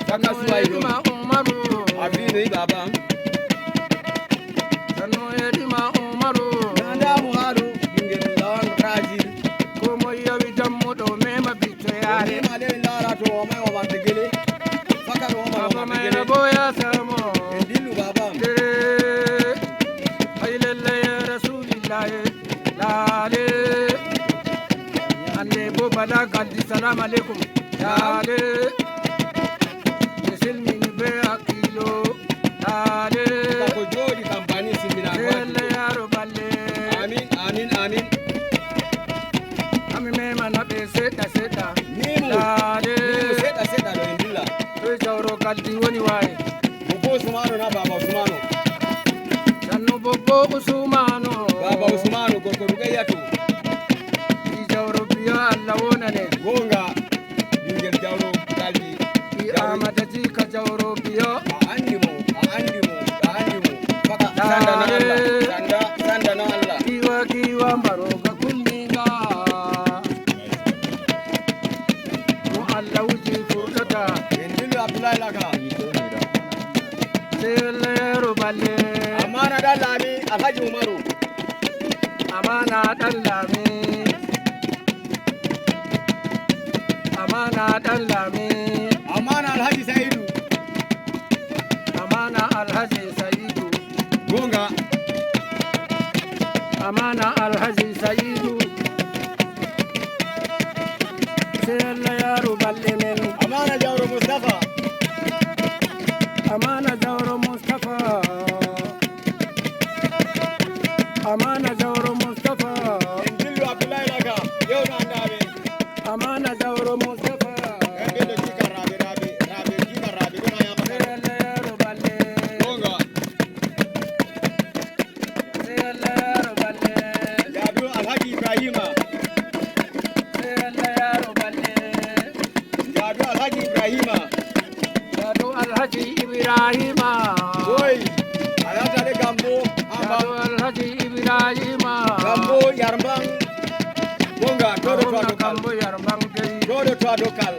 Saka suwairo. Ma Umaru. Abini baba. Sanu Edima Umaru. Nanda muharu. Bingel lawan raji. Komo yawi jammu do mema bitto yare. Ni male lara to o mai o ma tegele. Saka o ma o Baba ma mai tegele. rabo ya samo. Dilu baba. Aylalla ya Rasulillah. Lale. Ande bo bala gaddi salam alaikum. Lale. Yesilmin be akilo. Lale. Ko jodi kampani simina ko. Aylalla ya roballe. Amin amin amin. Ami mema na be seda. Nimu. Lale. Nimu seda do indilla. To jawro gaddi woni waye. Ko Usmanu na baba Usmanu. Sannu bobo Usmanu. Baba Usmanu ko rugayatu. Di jawro biya Allah wonane. Gonga. Bingel jawro daldi. Di amata ji ka jawro biya. Andimo. Baka sanda na Allah. Sanda na Allah. Kiwa mbaro ga kullinga. Mu Allah wuce furtata. Indillu Abdullahi laka. Sai Allah ya ruballe. Amana dalami Alhaji Umaru. Amana dan lami. Amana dan lami. Amana Alhaji Saidu. Amana Alhaji Sa'idu. Gonga. Amana Alhaji Sa'idu. Sai Allah ya ruballe min. Amana Jawro Mustafa. Amana Jawro Mustafa. Amana Jawro Mustafa. Indillu Abdullahi laka. Yau na andabe. Amana Jawro Mustafa. Gambe da jika rabe jika rabe kuna ya Sai maka. Allah ya ruballe. Gonga. Sai Allah ya ruballe. Jadu Alhaji Ibrahima. Sai Allah ya ruballe. Jadu Alhaji Ibrahima. Jadu Alhaji Ibrahima. Oi. Alhaji Ale Gambo. Jadu Amba. Alhaji Ibrahima. Gambo Yarbang. Gonga. Dodo to Haruna adokal. Gambo Yarbang dai. Dodo to adokal.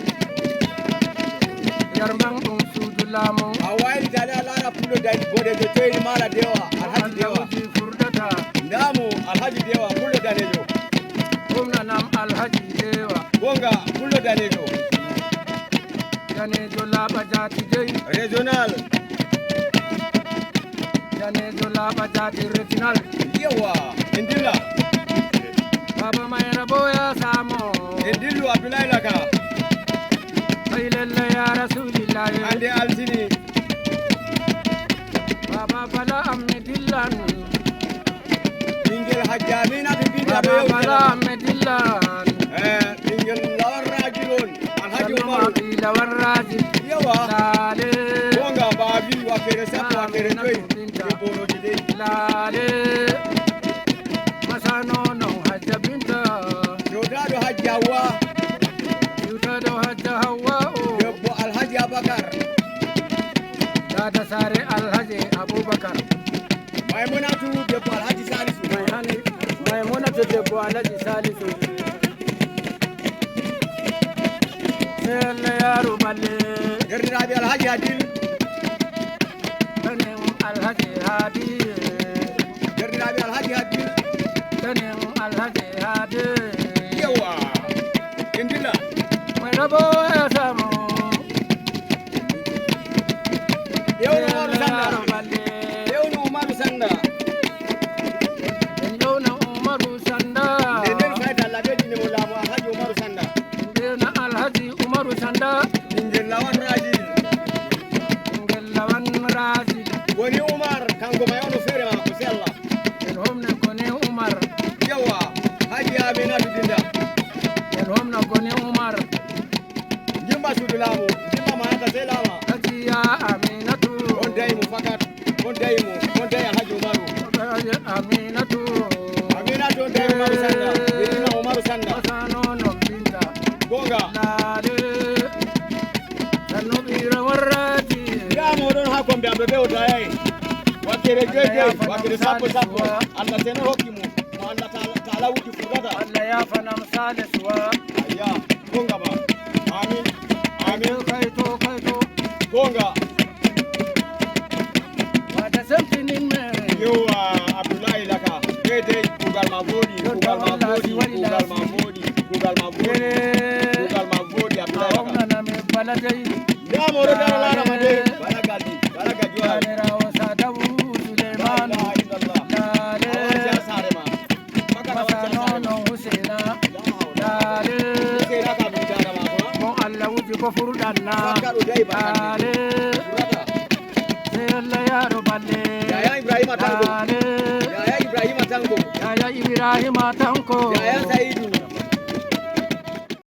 Yarbang ɗum suudu laamu. Awai jale alara pulo da bode de toyi mala dewa. Alhaji Dewa. Wuji furdata. Namu Alhaji Dewa pulo danejo. Gwamna nam Alhaji Dewa. Gonga pulo danejo. Danejo laaɓa jaati jeyi. Regional. Danejo laaɓa jaati retinal. Yawa. Indilla. Baba Mayra Boya Samo. Indillu Abdullahi laka. Aylalla ya Rasulillahi. Ande Altini. Baba Bala Amme Dillan. Bingel Hajjamina bibinda Baba be Bala Amme Dillan. Bingel lawan rajulun. Alhaji Sannu Umaru. Abi Lawan Raji. Yawa. Lale. Gonga babi wa kere sabu wa kere toyi. Binta. Ke bolo jide. Lale. Masano no Hajja Binta. Jodado Hajji Hawa. Yutado Hajja Hawa. Debbo Alhaji Abakar. Dada Sare Alhaji Abubakar. Maimunatu debbo Alhaji Salisu. Maimunatu debbo Alhaji Salisu. Sai Allah ya ruballe. Derɗiraɓe Alhaji Adil. Danin Alhaji Hadi. Derɗiraɓe Alhaji Adil. Danin Alhaji Hadi. Yawa. Kendilla. Mai rabo ya samu. Yewno Sai Umaru Allah ya Sanda. ruballe. Yewno Umaru Sanda. Yewna Umaru Sanda. Nden fayta Allah ɓeddini mo laamu Alhaji Umaru Sanda. Yewna Alhaji Umaru Sanda. Ɓingel lawan Rajil. Ngel lawan Raji. Woni Umar kanko may ono feere mako se Allah. En homne kone Umar. Yawa. Haji Aminatu Dinda. En homne kone Umar. Jimba suudu laamu. Jimba manata se laama. Hajiya Aminatu. On dayimo fakat. On dayimo. On dayi Alhaji Umaru. Aminatu. Aminatu on dayi Umaru Sanda. Ɓeddina Umaru Sanda. Masano no binta. Gonga. Lale. Sannu ɓira warraji. Yamo ɗon ha kombe amɓe ɓewta yayi. Wakkere joyi wakkere sappo Allah seno hokki mo Allah taala wuji furgata. Allah ya fanam salisu wa. Ayya gonga ba. Amin. Kaito. gonga wata samtinin mere yawa Abdullahi laka daidai kugal mavodi kugal mavodi kugal mavodi kugal mavodi kugal mavodi Abdullahi laka na me baladai ya moro da lara made balagali balagajwa ne rawo sadabu Suleiman dale ya sare ma maka da masano no Husaina dale kera ka bi da ma ko Allah wuji ko furdanna ka do dai ba dale sai Allah ya ruballe ya Ibrahim tango dale ya Ibrahim tango ya Ibrahim tanko ya Saidu